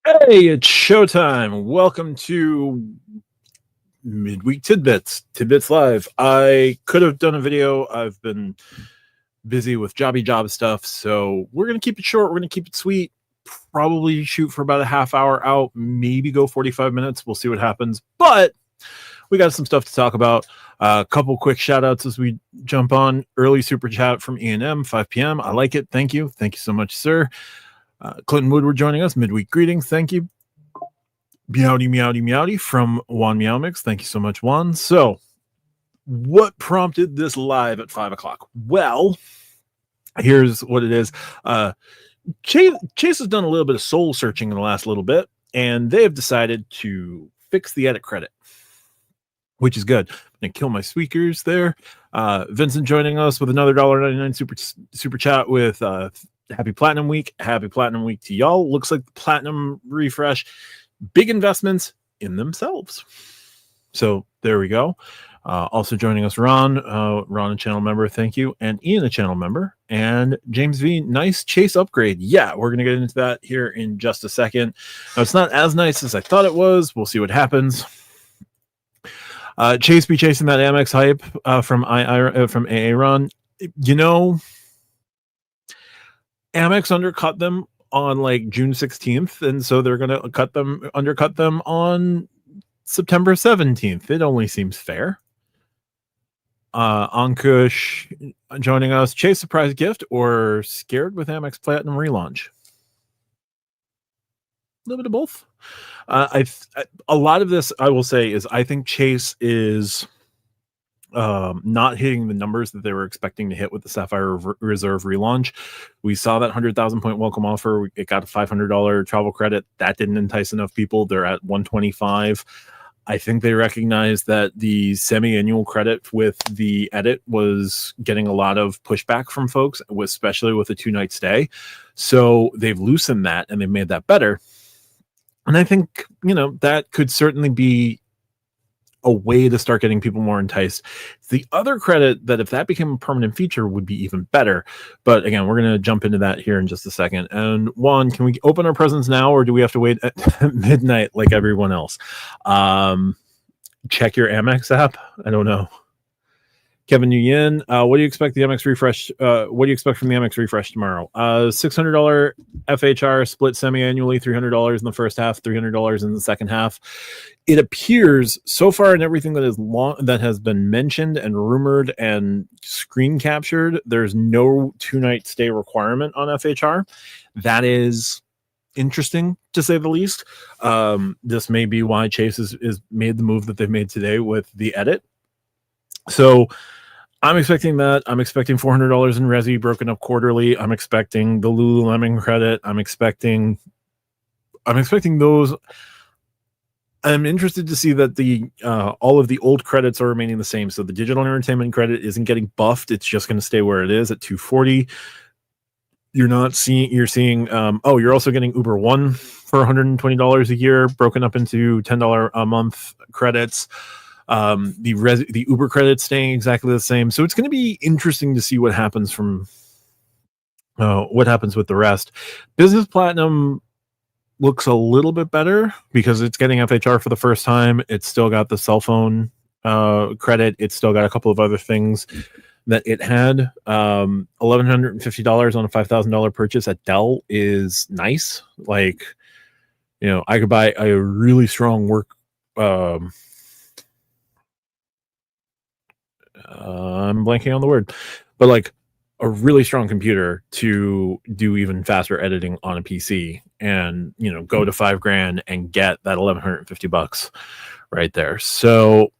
Hey, it's showtime. Welcome to Midweek Tidbits, Tidbits Live. I could have done a video. I've been busy with jobby job stuff, so we're going to keep it short. We're going to keep it sweet. Probably shoot for about a half hour out, maybe go 45 minutes. We'll see what happens. But we got some stuff to talk about. A couple quick shout outs as we jump on. Early super chat from E&M, 5 p.m. I like it. Thank you. Thank you so much, sir. Clinton Woodward joining us. Midweek greetings. Thank you. Meowdy, meowdy, meowdy from Juan Meowmix. Thank you so much, Juan. So, what prompted this live at 5 o'clock? Well, here's what it is. Chase has done a little bit of soul searching in the last little bit, and they have decided to fix the edit credit, which is good. I'm going to kill my squeakers there. Vincent joining us with another $1.99 super chat with Happy Platinum Week. Happy Platinum Week to y'all. Looks like the Platinum refresh. Big investments in themselves. So there we go. Also joining us, Ron, a channel member, thank you, and Ian, a channel member, and James V, nice Chase upgrade. Yeah, we're going to get into that here in just a second. Now, it's not as nice as I thought it was. We'll see what happens. Chase be chasing that Amex hype from AA Ron. You know, Amex undercut them on like June 16th, and so they're going to undercut them on September 17th. It only seems fair. Ankush joining us. Chase surprise gift or scared with Amex Platinum relaunch? A little bit of both. A lot of this, I will say, is I think Chase is not hitting the numbers that they were expecting to hit with the Sapphire Reserve relaunch. We saw that 100,000 point welcome offer. It got a $500 travel credit. That didn't entice enough people. They're at 125. I think they recognized that the semi-annual credit with the edit was getting a lot of pushback from folks, especially with a 2-night stay. So they've loosened that and they've made that better. And I think, that could certainly be a way to start getting people more enticed. The other credit that if that became a permanent feature would be even better. But again, we're going to jump into that here in just a second. And Juan, can we open our presents now or do we have to wait at midnight like everyone else? Check your Amex app. I don't know. Kevin Nguyen, what do you expect the Amex refresh? What do you expect from the Amex refresh tomorrow? $600 FHR split semi-annually, $300 in the first half, $300 in the second half. It appears so far in everything that has been mentioned and rumored and screen captured, there's no 2-night stay requirement on FHR. That is interesting to say the least. This may be why Chase is made the move that they've made today with the edit. So I'm expecting that. I'm expecting $400 in Resi broken up quarterly. I'm expecting the Lululemon credit. I'm expecting those. I'm interested to see that the all of the old credits are remaining the same. So the digital entertainment credit isn't getting buffed. It's just going to stay where it is at $240. You're also getting Uber One for $120 a year, broken up into $10 a month credits. The Uber credits staying exactly the same. So it's going to be interesting to see what happens with the rest. Business Platinum looks a little bit better because it's getting FHR for the first time. It's still got the cell phone credit. It's still got a couple of other things that it had. $1,150 on a $5,000 purchase at Dell is nice. Like, I could buy a really strong work. I'm blanking on the word, but like a really strong computer to do even faster editing on a PC and, go to $5,000 and get that $1,150 right there. So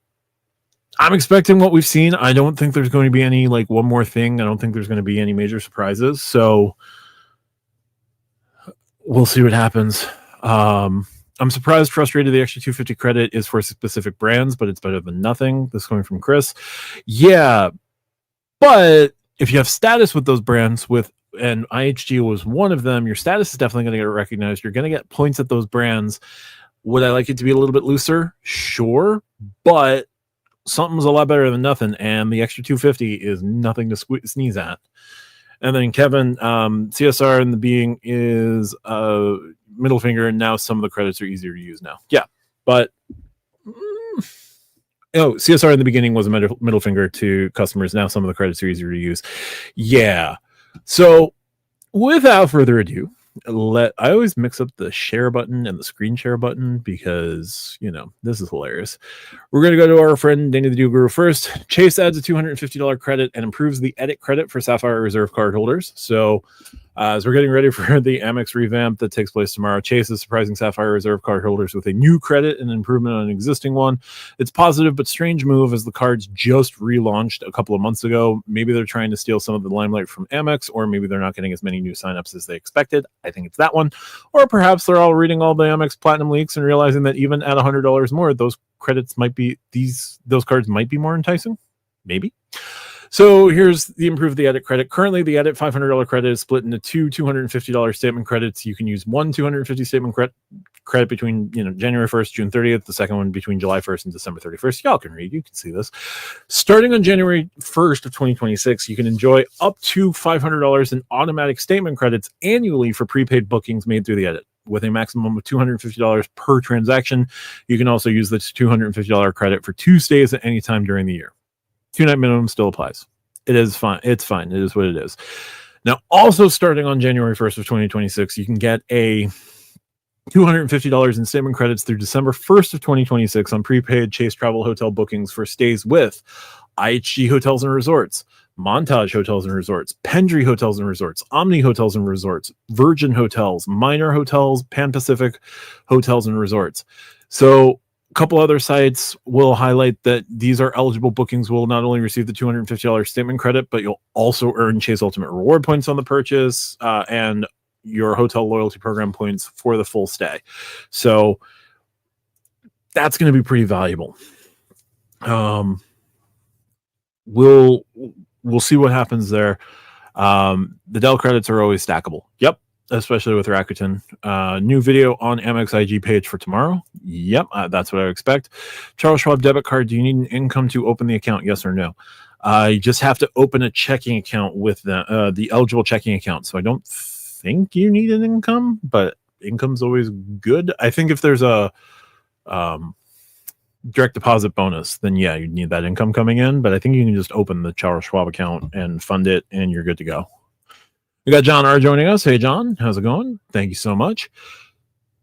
I'm expecting what we've seen. I don't think there's going to be any one more thing. I don't think there's going to be any major surprises. So we'll see what happens. I'm surprised, frustrated the extra $250 credit is for specific brands, but it's better than nothing. This is coming from Chris. Yeah, but if you have status with those brands, and IHG was one of them, your status is definitely going to get recognized. You're going to get points at those brands. Would I like it to be a little bit looser? Sure, but something's a lot better than nothing, and the extra $250 is nothing to sneeze at. And then Kevin, CSR in the being is middle finger, and now some of the credits are easier to use now. Yeah, but CSR in the beginning was a middle finger to customers. Now some of the credits are easier to use. Yeah. So without further ado, I always mix up the share button and the screen share button because, this is hilarious. We're going to go to our friend Danny the Deal Guru first. Chase adds a $250 credit and improves the edit credit for Sapphire Reserve card holders. So as we're getting ready for the Amex revamp that takes place tomorrow, Chase is surprising Sapphire Reserve card holders with a new credit and improvement on an existing one. It's positive but strange move as the cards just relaunched a couple of months ago. Maybe they're trying to steal some of the limelight from Amex, or maybe they're not getting as many new signups as they expected. I think it's that one. Or perhaps they're all reading all the Amex Platinum leaks and realizing that even at $100 more, those credits might be those cards might be more enticing. Maybe. So here's the improve the edit credit. Currently, the edit $500 credit is split into two $250 statement credits. You can use one 250 statement credit between January 1st, June 30th. The second one between July 1st and December 31st. Y'all can read. You can see this. Starting on January 1st of 2026, you can enjoy up to $500 in automatic statement credits annually for prepaid bookings made through the edit. With a maximum of $250 per transaction, you can also use this $250 credit for 2 stays at any time during the year. 2-night minimum still applies. It is fine. It's fine. It is what it is. Now, also starting on January 1st of 2026, you can get a $250 in statement credits through December 1st of 2026 on prepaid Chase Travel Hotel bookings for stays with IHG Hotels and Resorts, Montage Hotels and Resorts, Pendry Hotels and Resorts, Omni Hotels and Resorts, Virgin Hotels, Minor Hotels, Pan Pacific Hotels and Resorts. So a couple other sites will highlight that these are eligible bookings will not only receive the $250 statement credit, but you'll also earn Chase Ultimate Reward points on the purchase and your hotel loyalty program points for the full stay. So that's going to be pretty valuable. We'll see what happens there. The Dell credits are always stackable. Yep. Especially with Rakuten. New video on Amex IG page for tomorrow. Yep, that's what I would expect. Charles Schwab debit card. Do you need an income to open the account? Yes or no? You just have to open a checking account with the eligible checking account. So I don't think you need an income, but income's always good. I think if there's a direct deposit bonus, then yeah, you need that income coming in. But I think you can just open the Charles Schwab account and fund it, and you're good to go. We got John R joining us. Hey, John, how's it going? Thank you so much.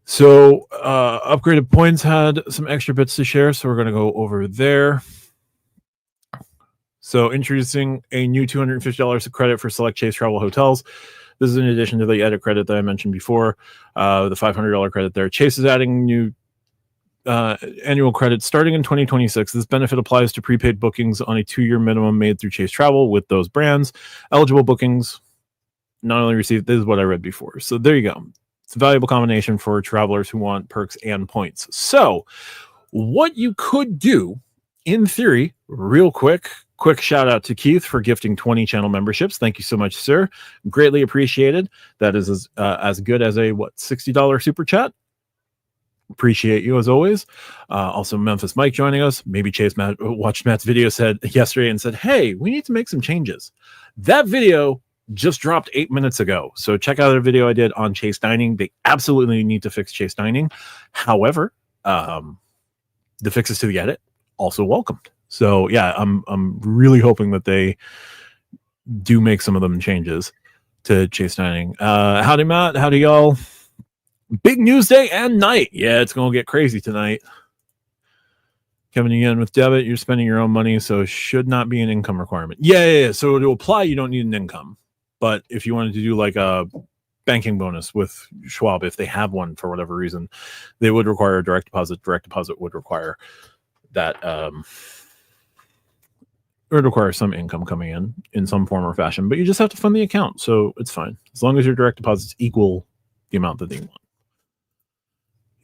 So Upgraded Points had some extra bits to share, so we're going to go over there. So introducing a new $250 of credit for select Chase Travel hotels. This is in addition to the edit credit that I mentioned before, the $500 credit there. Chase is adding new annual credit starting in 2026. This benefit applies to prepaid bookings on a 2-year minimum made through Chase Travel with those brands. Eligible bookings not only receive, this is what I read before. So there you go. It's a valuable combination for travelers who want perks and points. So what you could do, in theory, real quick shout out to Keith for gifting 20 channel memberships. Thank you so much, sir. Greatly appreciated. That is as good as a $60 super chat. Appreciate you as always. Also Memphis Mike joining us. Maybe Chase watched Matt's video yesterday and said, hey, we need to make some changes. That video just dropped 8 minutes ago. So check out the video I did on Chase Dining. They absolutely need to fix Chase Dining. However, the fixes to the edit also welcomed. So yeah, I'm really hoping that they do make some of them changes to Chase Dining. Howdy Matt, howdy y'all. Big news day and night. Yeah, it's gonna get crazy tonight. Coming in with debit, you're spending your own money, so should not be an income requirement. Yeah. So to apply, you don't need an income. But if you wanted to do like a banking bonus with Schwab, if they have one for whatever reason, they would require a direct deposit. Direct deposit would require that, it would require some income coming in some form or fashion. But you just have to fund the account, so it's fine as long as your direct deposits equal the amount that they want.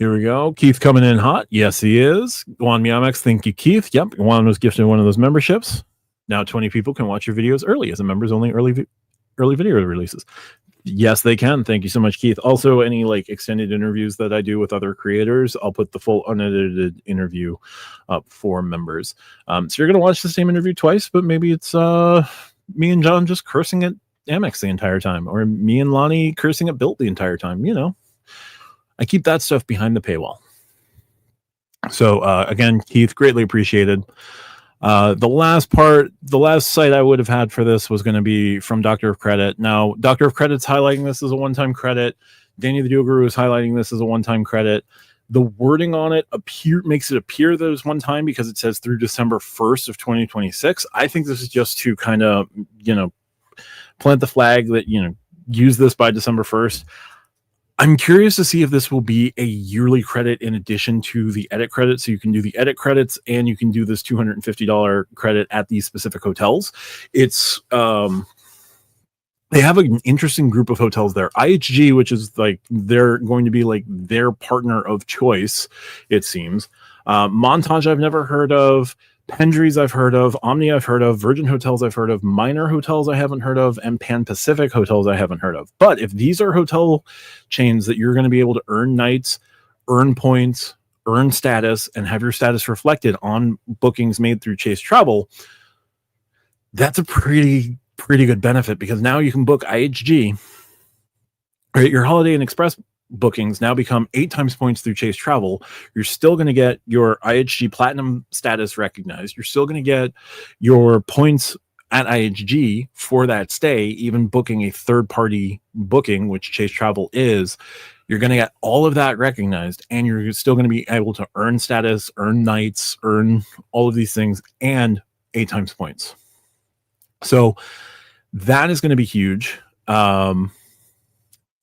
Here we go. Keith coming in hot. Yes, he is. Juan Miamex, thank you, Keith. Yep, Juan was gifted one of those memberships. Now 20 people can watch your videos early as a members only early video releases. Yes, they can. Thank you so much, Keith. Also, any like extended interviews that I do with other creators, I'll put the full unedited interview up for members. So you're going to watch the same interview twice, but maybe it's me and John just cursing at Amex the entire time, or me and Lonnie cursing at Built the entire time, I keep that stuff behind the paywall. So again, Keith, greatly apprecited. The last site I would have had for this was going to be from Doctor of Credit. Now, Doctor of Credit's highlighting this as a one-time credit. Danny the Deal Guru is highlighting this as a one-time credit. The wording on it makes it appear that it's one time because it says through December 1st of 2026. I think this is just to kind of, plant the flag that, use this by December 1st. I'm curious to see if this will be a yearly credit in addition to the edit credit. So you can do the edit credits and you can do this $250 credit at these specific hotels. It's, they have an interesting group of hotels there. IHG, which is like, they're going to be like their partner of choice, it seems. Montage, I've never heard of. Pendry's I've heard of, Omni I've heard of, Virgin Hotels I've heard of, Minor Hotels I haven't heard of, and Pan Pacific Hotels I haven't heard of. But if these are hotel chains that you're going to be able to earn nights, earn points, earn status, and have your status reflected on bookings made through Chase Travel, that's a pretty good benefit, because now you can book IHG, right? Your Holiday Inn Express bookings now become 8 times points through Chase Travel. You're still going to get your IHG Platinum status recognized. You're still going to get your points at IHG for that stay, even booking a third-party booking, which Chase Travel is. You're going to get all of that recognized, and you're still going to be able to earn status, earn nights, earn all of these things, and 8 times points. So that is going to be huge.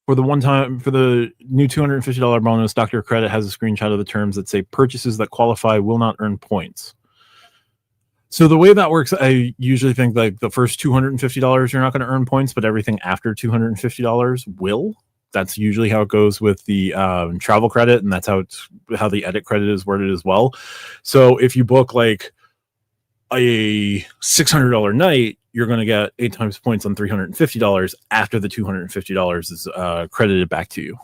For the new $250 bonus, Dr. Credit has a screenshot of the terms that say purchases that qualify will not earn points. So the way that works, I usually think like the first $250 you're not going to earn points, but everything after $250 will. That's usually how it goes with the travel credit, and that's how the edit credit is worded as well. So if you book like a $600 night, you're going to get 8 times points on $350 after the $250 is credited back to you.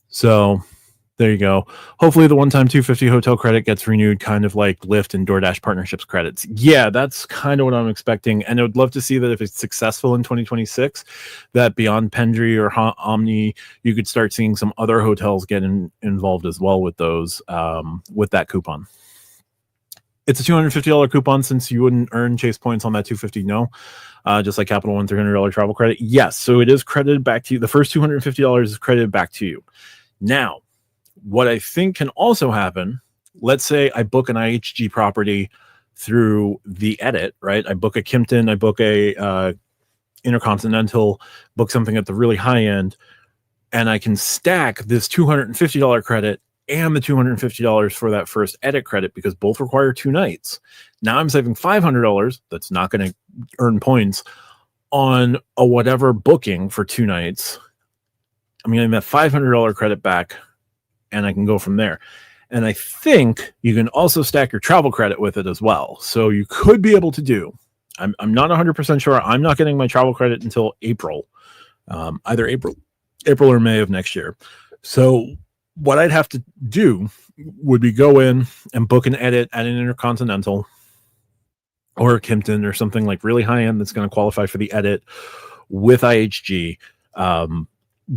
So there you go. Hopefully the one-time $250 hotel credit gets renewed, kind of like Lyft and DoorDash partnerships credits. Yeah, that's kind of what I'm expecting. And I would love to see that if it's successful in 2026, that beyond Pendry or Omni, you could start seeing some other hotels get involved as well with those, with that coupon. It's a $250 coupon, since you wouldn't earn Chase points on that $250. No, just like Capital One $300 travel credit. Yes, so it is credited back to you. The first $250 is credited back to you. Now, what I think can also happen, let's say I book an IHG property through the edit, right? I book a Kimpton, I book a Intercontinental, book something at the really high end, and I can stack this $250 credit and the $250 for that first edit credit, because both require 2 nights. Now I'm saving $500 that's not going to earn points on a whatever booking for 2 nights. I'm getting that $500 credit back, and I can go from there. And I think you can also stack your travel credit with it as well. So you could be able to do, I'm not 100% sure. I'm not getting my travel credit until April, either April or May of next year. So what I'd have to do would be go in and book an edit at an Intercontinental or a Kimpton or something like really high end that's going to qualify for the edit with IHG.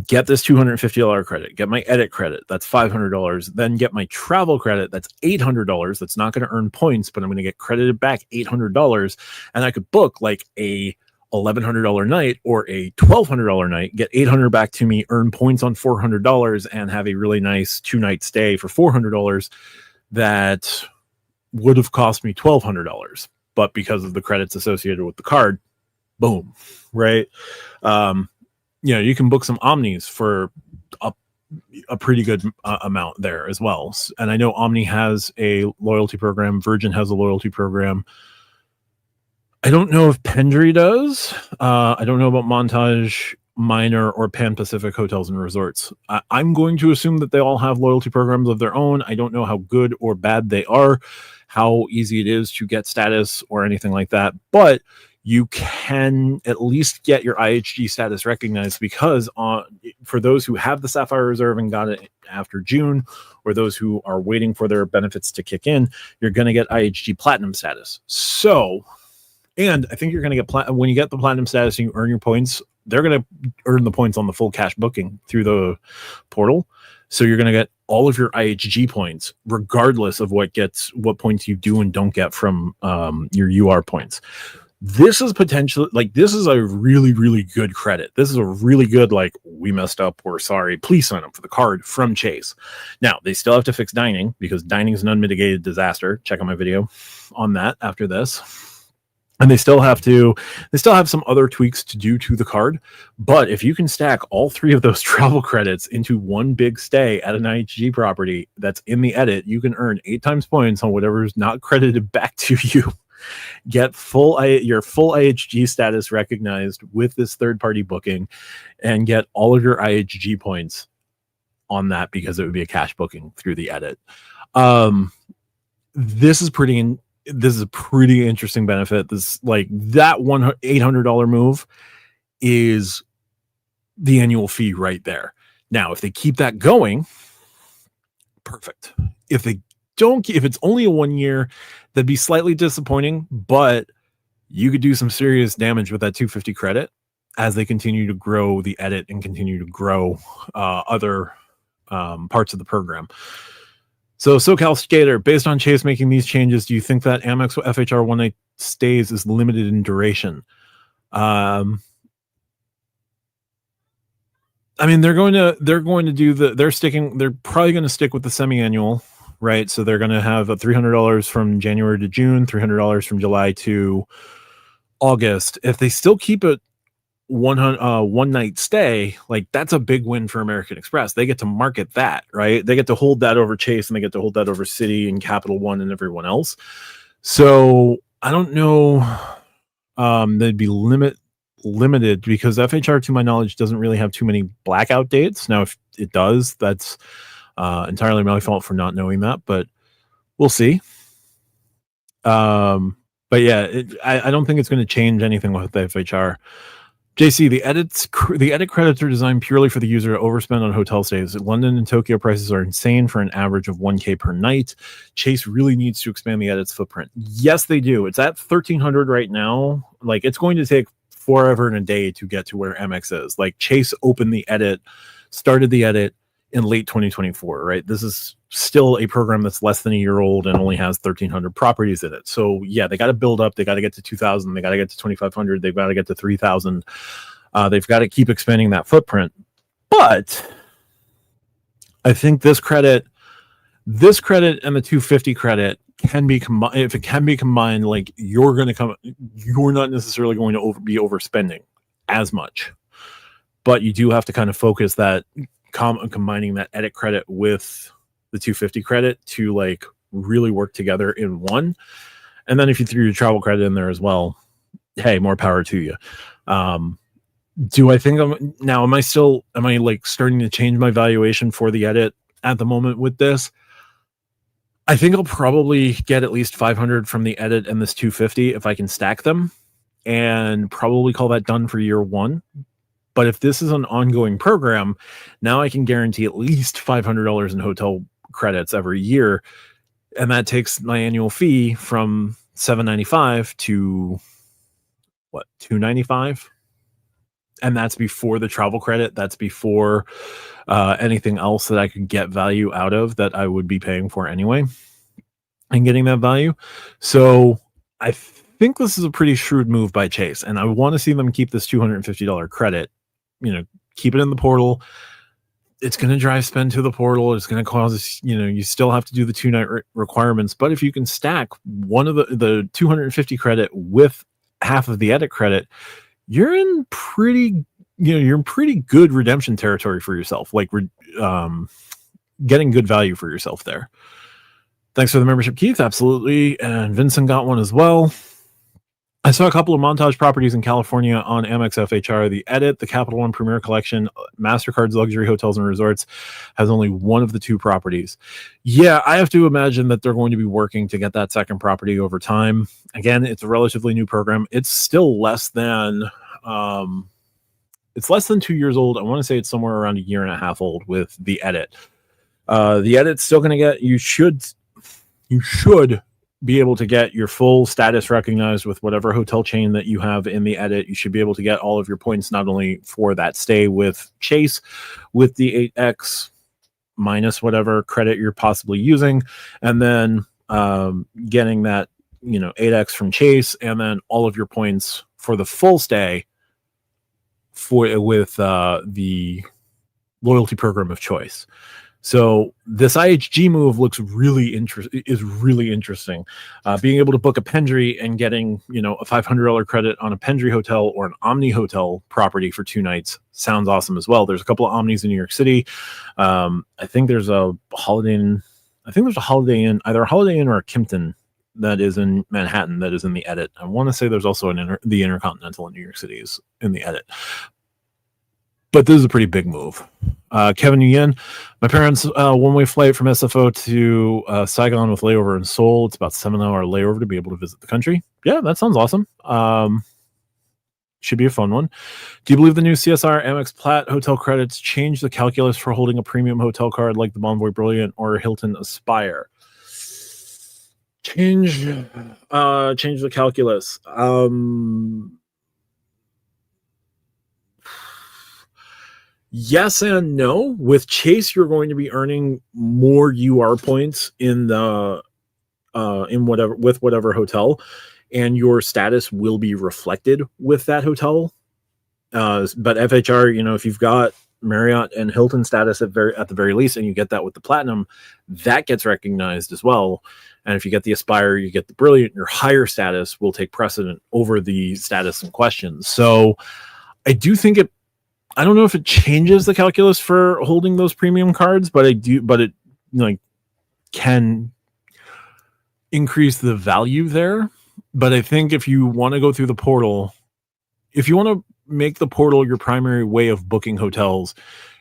Get this $250 credit, get my edit credit, that's $500, then get my travel credit, that's $800. That's not going to earn points, but I'm going to get credited back $800, and I could book like a $1,100 night or a $1,200 night, get $800 back to me, earn points on $400, and have a really nice 2-night stay for $400 that would have cost me $1,200, but because of the credits associated with the card, boom, right? You can book some Omnis for a pretty good amount there as well. And I know Omni has a loyalty program, Virgin has a loyalty program. I don't know if Pendry does. I don't know about Montage, Minor, or Pan Pacific Hotels and Resorts. I'm going to assume that they all have loyalty programs of their own. I don't know how good or bad they are, how easy it is to get status or anything like that. But you can at least get your IHG status recognized, because for those who have the Sapphire Reserve and got it after June, or those who are waiting for their benefits to kick in, you're going to get IHG Platinum status. So And I think you're going to get when you get the platinum status and you earn your points, they're going to earn the points on the full cash booking through the portal. So you're going to get all of your IHG points, regardless of what points you do and don't get from your UR points. This is potentially this is a really, really good credit. This is a really good, we messed up, we're sorry, please sign up for the card from Chase. Now, they still have to fix dining because dining is an unmitigated disaster. Check out my video on that after this. And they still have some other tweaks to do to the card. But if you can stack all 3 of those travel credits into one big stay at an IHG property that's in the edit, you can earn 8 times points on whatever's not credited back to you. Get your full IHG status recognized with this third-party booking, and get all of your IHG points on that because it would be a cash booking through the edit. This is a pretty interesting benefit. This that $800 move is the annual fee right there. Now, if they keep that going, perfect. If it's only a 1 year, that'd be slightly disappointing, but you could do some serious damage with that 250 credit as they continue to grow the edit and continue to grow other parts of the program. So SoCal Skater, based on Chase making these changes, do you think that Amex FHR one night stays is limited in duration? I mean, they're probably going to stick with the semi-annual, right? So they're going to have a $300 from January to June, $300 from July to August. If they still keep it one night stay, that's a big win for American Express. They get to market that, right? They get to hold that over Chase, and they get to hold that over Citi and Capital One and everyone else. So I don't know. They'd be limited because FHR, to my knowledge, doesn't really have too many blackout dates. Now, if it does, that's entirely my fault for not knowing that, but we'll see. But yeah, I don't think it's going to change anything with the FHR. JC, the edit credits are designed purely for the user to overspend on hotel stays. London and Tokyo prices are insane for an average of $1,000 per night. Chase really needs to expand the edit's footprint. Yes, they do. It's at 1,300 right now. It's going to take forever and a day to get to where Amex is. Chase started the edit in late 2024, right? This is still a program that's less than a year old and only has 1,300 properties in it. So yeah, they got to build up. They got to get to 2,000. They got to get to 2,500. They've got to get to 3,000. They've got to keep expanding that footprint. But I think this credit and the 250 credit can be combined. If it can be combined, you're not necessarily going to be overspending as much, but you do have to kind of focus that combining that edit credit with the 250 credit to really work together in one. And then if you threw your travel credit in there as well, hey, more power to you. Do I think am I starting to change my valuation for the edit at the moment with this? I think I'll probably get at least 500 from the edit and this 250 if I can stack them, and probably call that done for year one. But if this is an ongoing program, now I can guarantee at least $500 in hotel credits every year. And that takes my annual fee from $795 to $295. And that's before the travel credit. That's before anything else that I could get value out of that I would be paying for anyway and getting that value. So I think this is a pretty shrewd move by Chase. And I want to see them keep this $250 credit. Keep it in the portal. It's going to drive spend to the portal. It's going to cause, you still have to do the 2-night requirements. But if you can stack one of the 250 credit with half of the edit credit, you're in pretty good redemption territory for yourself. Getting good value for yourself there. Thanks for the membership, Keith. Absolutely. And Vincent got one as well. I saw a couple of montage properties in California on Amex FHR. The edit, the Capital One Premier Collection, MasterCard's Luxury Hotels and Resorts has only one of the 2 properties. Yeah, I have to imagine that they're going to be working to get that second property over time. Again, it's a relatively new program. It's still less than 2 years old. I want to say it's somewhere around a year and a half old with the edit. The edit's still going to get, you should be able to get your full status recognized with whatever hotel chain that you have in the edit. You should be able to get all of your points, not only for that stay with Chase, with the 8X minus whatever credit you're possibly using, and then getting that 8X from Chase, and then all of your points for the full stay with the loyalty program of choice. So this IHG move looks really interesting. Being able to book a Pendry and getting a $500 credit on a Pendry hotel or an Omni hotel property for 2 nights sounds awesome as well. There's a couple of Omnis in New York City. I think there's a Holiday Inn. I think there's a Holiday Inn, either a Holiday Inn or a Kimpton, that is in Manhattan that is in the edit. I want to say there's also the Intercontinental in New York City is in the edit. But this is a pretty big move. Kevin Nguyen, my parents' one-way flight from SFO to Saigon with layover in Seoul. It's about 7-hour layover to be able to visit the country. Yeah, that sounds awesome. Should be a fun one. Do you believe the new CSR Amex Platt hotel credits change the calculus for holding a premium hotel card like the Bonvoy Brilliant or Hilton Aspire? Change the calculus. Yes and no. With Chase, you're going to be earning more UR points in the whatever hotel, and your status will be reflected with that hotel. But FHR, if you've got Marriott and Hilton status at the very least, and you get that with the Platinum, that gets recognized as well. And if you get the Aspire, you get the Brilliant, your higher status will take precedent over the status in question. So I do think I don't know if it changes the calculus for holding those premium cards, but it can increase the value there. But I think if you want to go through the portal, if you want to make the portal your primary way of booking hotels,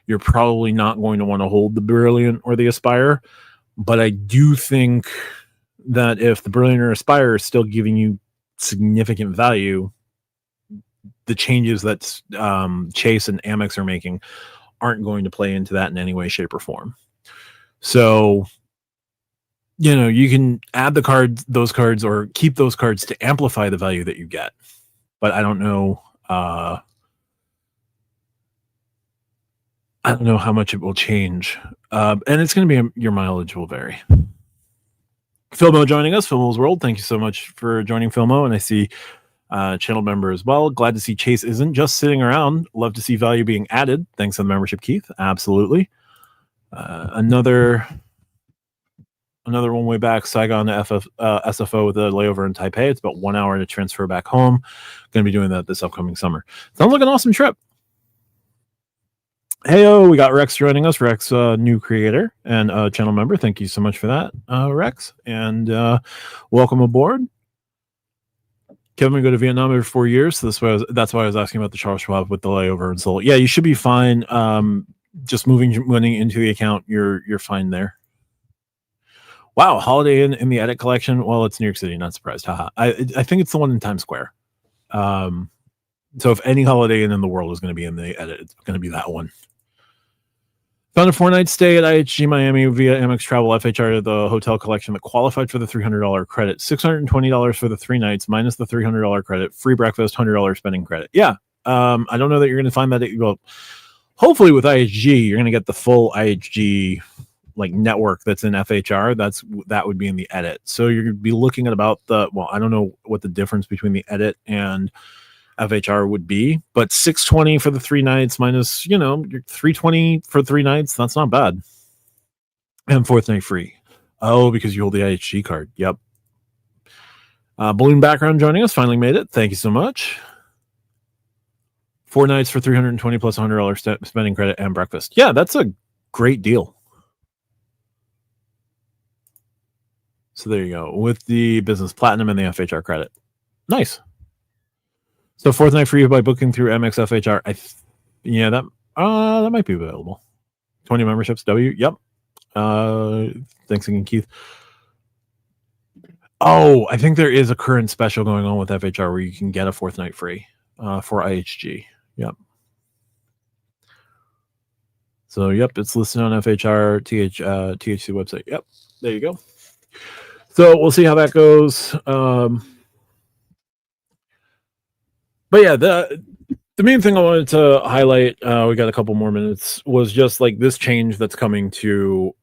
you're probably not going to want to hold the Brilliant or the Aspire. But I do think that if the Brilliant or Aspire is still giving you significant value, the changes that Chase and Amex are making aren't going to play into that in any way, shape, or form. So, you can add those cards, or keep those cards to amplify the value that you get. But I don't know. I don't know how much it will change. And it's going to be your mileage will vary. Filmo joining us, Filmo's World. Thank you so much for joining, Filmo. And I see channel member as well. Glad to see Chase isn't just sitting around. Love to see value being added. Thanks for the membership, Keith. Absolutely. Another one way back, Saigon to SFO with a layover in Taipei. It's about 1 hour to transfer back home. Going to be doing that this upcoming summer. Sounds like an awesome trip. Hey, we got Rex joining us. Rex, new creator and channel member. Thank you so much for that, Rex. And welcome aboard. Kevin, we go to Vietnam every 4 years. So that's why I was asking about the Charles Schwab with the layover in Seoul. Yeah, you should be fine. Just moving money into the account, you're fine there. Wow, Holiday Inn in the edit collection. Well, it's New York City. Not surprised. Haha. I think it's the one in Times Square. So if any Holiday Inn in the world is going to be in the edit, it's going to be that one. Found a 4-night stay at IHG Miami via Amex Travel FHR to the hotel collection that qualified for the $300 credit. $620 for the 3 nights minus the $300 credit. Free breakfast, $100 spending credit. Yeah. I don't know that you're going to find that. Well, hopefully with IHG, you're going to get the full IHG network that's in FHR. That would be in the edit. So you're going to be looking at about I don't know what the difference between the edit and FHR would be, but $620 for the 3 nights minus, your $320 for 3 nights. That's not bad. And 4th night free. Oh, because you hold the IHG card. Yep. Balloon Background joining us. Finally made it. Thank you so much. 4 nights for $320 plus $100 spending credit and breakfast. Yeah, that's a great deal. So there you go. With the Business Platinum and the FHR credit. Nice. So 4th night free by booking through Amex FHR. That might be available. 20 memberships. W. Yep. Thanks again, Keith. Oh, I think there is a current special going on with FHR where you can get a 4th night free for IHG. Yep. So, yep, it's listed on FHR THC website. Yep. There you go. So we'll see how that goes. But yeah, the main thing I wanted to highlight, we got a couple more minutes, was just like this change that's coming to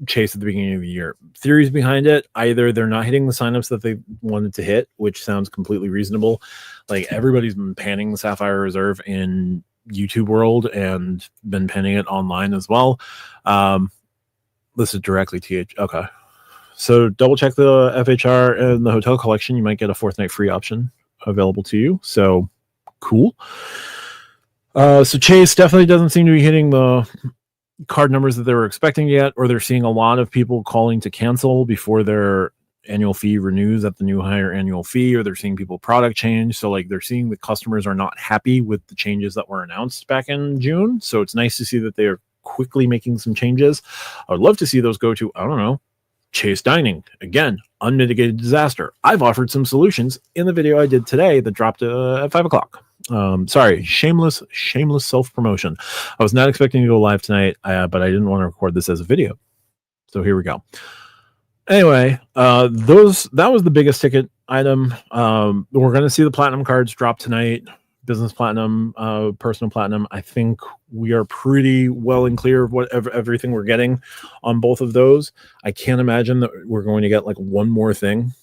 Chase at the beginning of the year. Theories behind it: either they're not hitting the signups that they wanted to hit, which sounds completely reasonable. Like everybody's been panning the Sapphire Reserve in YouTube world and been panning it online as well. Listed directly TH. Okay. So double check the FHR and the hotel collection. You might get a fourth night free option available to you. So cool. So Chase definitely doesn't seem to be hitting the card numbers that they were expecting yet, or they're seeing a lot of people calling to cancel before their annual fee renews at the new higher annual fee, or they're seeing people product change. So like they're seeing the customers are not happy with the changes that were announced back in June. So it's nice to see that they are quickly making some changes. I would love to see those go to, I don't know, Chase Dining. Again, unmitigated disaster. I've offered some solutions in the video I did today that dropped at 5 o'clock. Sorry, shameless self-promotion. I was not expecting to go live tonight, but I didn't want to record this as a video. So here we go. Anyway, that was the biggest ticket item. We're going to see the platinum cards drop tonight. Business platinum, personal platinum. I think we are pretty well and clear of everything we're getting on both of those. I can't imagine that we're going to get like one more thing.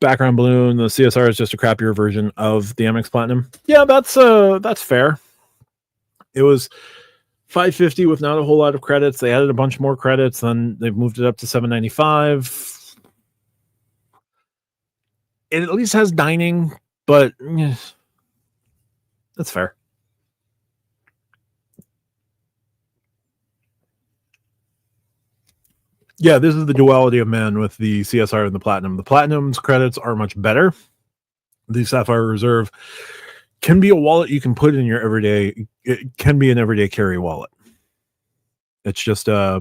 Background balloon, the CSR is just a crappier version of the Amex Platinum. Yeah, that's fair. It was $550 with not a whole lot of credits. They added a bunch more credits, then they've moved it up to $795. It at least has dining, but that's fair. Yeah, this is the duality of man with the CSR and the Platinum. The Platinum's credits are much better. The Sapphire Reserve can be a wallet you can put in your everyday. It can be an everyday carry wallet. It's just yeah.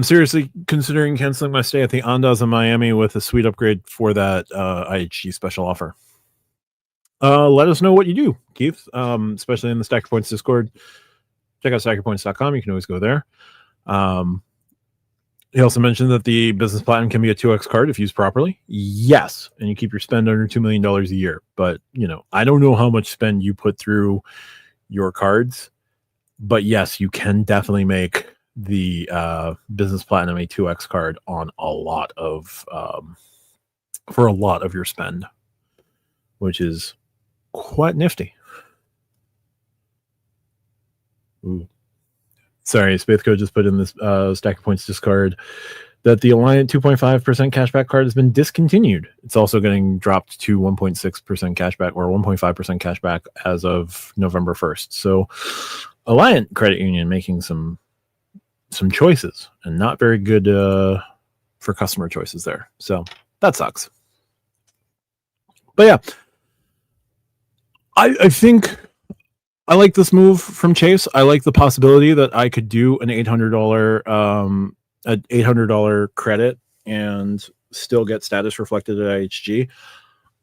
Seriously considering canceling my stay at the Andaz in Miami with a sweet upgrade for that IHG special offer. Let us know what you do, Keith, especially in the Stacker Points Discord. Check out stackerpoints.com. You can always go there. He also mentioned that the Business Platinum can be a 2x card if used properly. Yes, and you keep your spend under $2 million a year. But, I don't know how much spend you put through your cards. But yes, you can definitely make the Business Platinum a 2x card on a lot of for a lot of your spend, which is quite nifty. Ooh. Sorry, Spathco just put in this Stack Points Discard that the Alliant 2.5% cashback card has been discontinued. It's also getting dropped to 1.6% cashback or 1.5% cashback as of November 1st. So Alliant Credit Union making some choices and not very good for customer choices there. So that sucks. But yeah, I think I like this move from Chase. I like the possibility that I could do an $800 credit and still get status reflected at IHG.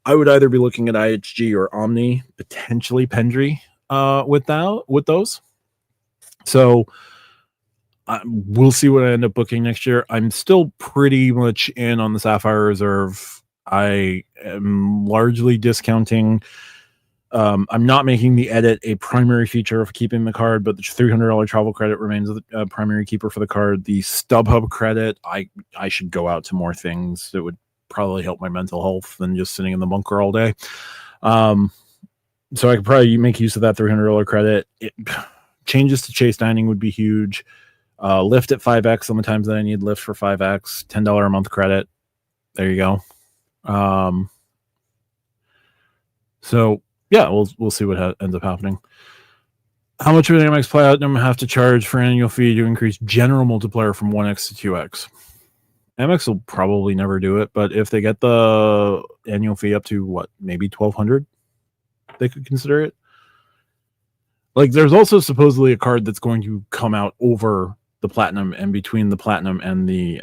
I would either be looking at IHG or Omni, potentially Pendry with those. So we'll see what I end up booking next year. I'm still pretty much in on the Sapphire Reserve. I am largely discounting. I'm not making the edit a primary feature of keeping the card, but the $300 travel credit remains a primary keeper for the card. The StubHub credit, I should go out to more things that would probably help my mental health than just sitting in the bunker all day. So I could probably make use of that $300 credit. Changes to Chase Dining would be huge. Lyft at 5x on the times that I need Lyft for 5x, $10 a month credit. There you go. So yeah, we'll see what ends up happening. How much would Amex Platinum have to charge for annual fee to increase general multiplier from 1x to 2x? Amex will probably never do it, but if they get the annual fee up to maybe $1,200, they could consider it. Like, there's also supposedly a card that's going to come out over the Platinum and between the Platinum and the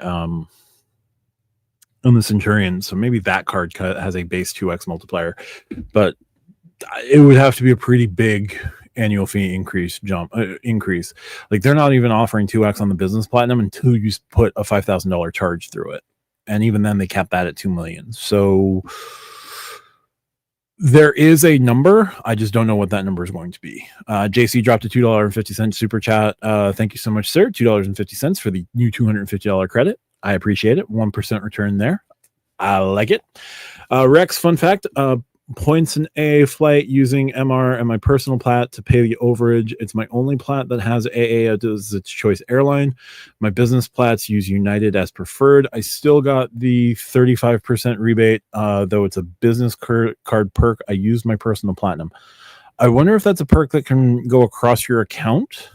Centurion. So maybe that card has a base 2x multiplier, but it would have to be a pretty big annual fee increase. Like they're not even offering 2x on the business platinum until you put a $5,000 charge through it, and even then they capped that at $2 million. So there is a number. I just don't know what that number is going to be. JC dropped a $2.50 super chat. Thank you so much, sir. $2.50 for the new $250 credit. I appreciate it. 1% return there. I like it. Rex, fun fact, points an A flight using MR and my personal plat to pay the overage. It's my only plat that has AA as its choice airline. My business plats use United as preferred. I still got the 35% rebate, though it's a business card perk. I use my personal platinum. I wonder if that's a perk that can go across your account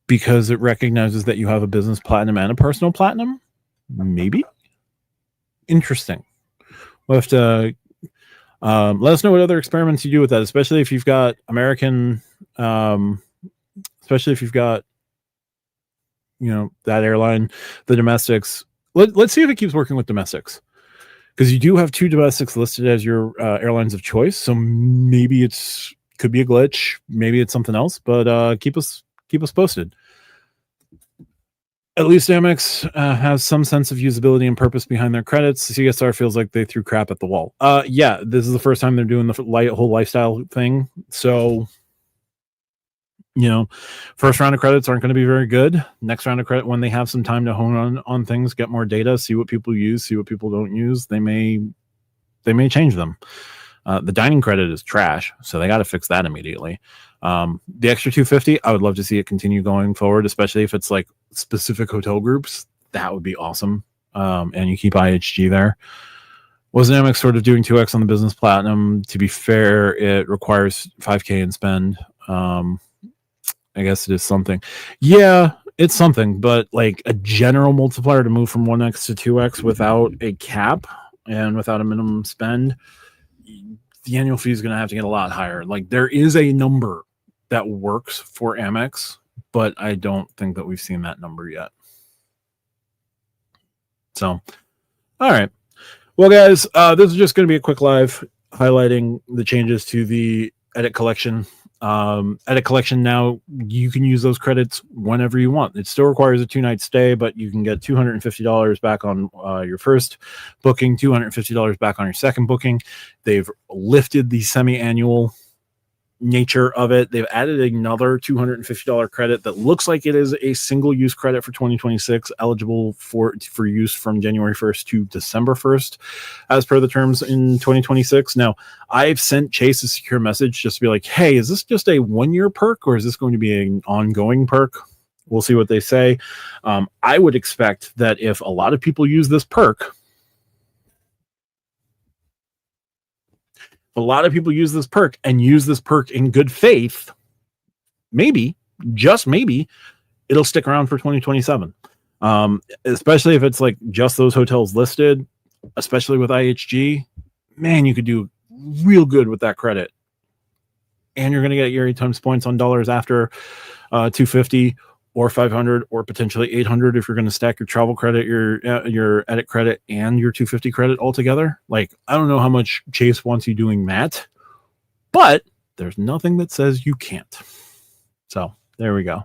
because it recognizes that you have a business platinum and a personal platinum. Maybe. Interesting. We'll have to let us know what other experiments you do with that, especially if you've got American, especially if you've got, that airline, the domestics. Let's see if it keeps working with domestics, because you do have 2 domestics listed as your airlines of choice. So maybe could be a glitch, maybe it's something else, but keep us posted. At least Amex has some sense of usability and purpose behind their credits. CSR feels like they threw crap at the wall. Yeah, this is the first time they're doing the whole lifestyle thing. So, first round of credits aren't going to be very good. Next round of credit, when they have some time to hone on things, get more data, see what people use, see what people don't use, they may change them. The dining credit is trash, so they got to fix that immediately. The extra 250, I would love to see it continue going forward, especially if it's like specific hotel groups. That would be awesome. And you keep IHG there. Wasn't Amex sort of doing 2x on the business platinum? To be fair, it requires 5K in spend. I guess it is something. Yeah, it's something, but like a general multiplier to move from 1x to 2x without a cap and without a minimum spend, the annual fee is going to have to get a lot higher. Like there is a number that works for Amex, but I don't think that we've seen that number yet. So, all right. Well, guys, this is just going to be a quick live highlighting the changes to the edit collection. Edit collection now, you can use those credits whenever you want. It still requires a 2-night stay, but you can get $250 back on your first booking, $250 back on your second booking. They've lifted the semi-annual nature of it. They've added another $250 credit that looks like it is a single-use credit for 2026, eligible for use from January 1st to December 1st, as per the terms in 2026. Now, I've sent Chase a secure message just to be like, hey, is this just a one-year perk, or is this going to be an ongoing perk? We'll see what they say. I would expect that if a lot of people use this perk, and use this perk in good faith, maybe, just maybe, it'll stick around for 2027. Especially if it's like just those hotels listed, especially with IHG, man, you could do real good with that credit. And you're going to get your 8 times points on dollars after 250 or 500 or potentially 800 if you're going to stack your travel credit, your edit credit, and your 250 credit all together. Like, I don't know how much Chase wants you doing that, but there's nothing that says you can't. So there we go.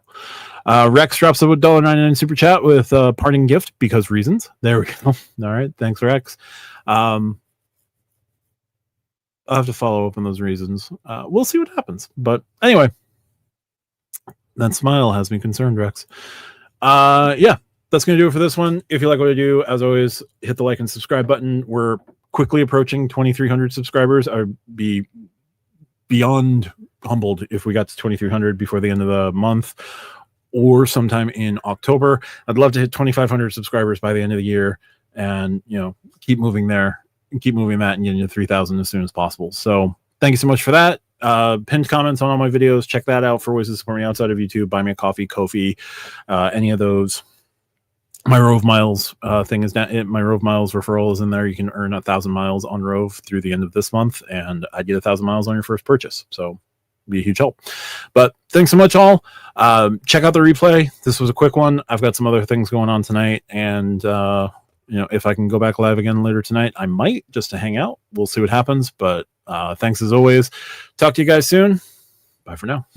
Rex drops a $1.99 super chat with a parting gift because reasons. There we go. All right. Thanks, Rex. I'll have to follow up on those reasons. We'll see what happens. But anyway, that smile has me concerned, Rex. Yeah, that's going to do it for this one. If you like what I do, as always, hit the like and subscribe button. We're quickly approaching 2,300 subscribers. I'd be beyond humbled if we got to 2,300 before the end of the month or sometime in October. I'd love to hit 2,500 subscribers by the end of the year and, keep moving there and keep moving that and getting to 3,000 as soon as possible. So thank you so much for that. Pinned comments on all my videos. Check that out for ways to support me outside of YouTube. Buy me a coffee, Ko-fi, any of those. My Rove Miles thing is down. My Rove Miles referral is in there. You can earn 1,000 miles on Rove through the end of this month, and I'd get 1,000 miles on your first purchase. So be a huge help. But thanks so much, all. Check out the replay. This was a quick one. I've got some other things going on tonight, and if I can go back live again later tonight, I might, just to hang out. We'll see what happens. But thanks as always. Talk to you guys soon. Bye for now.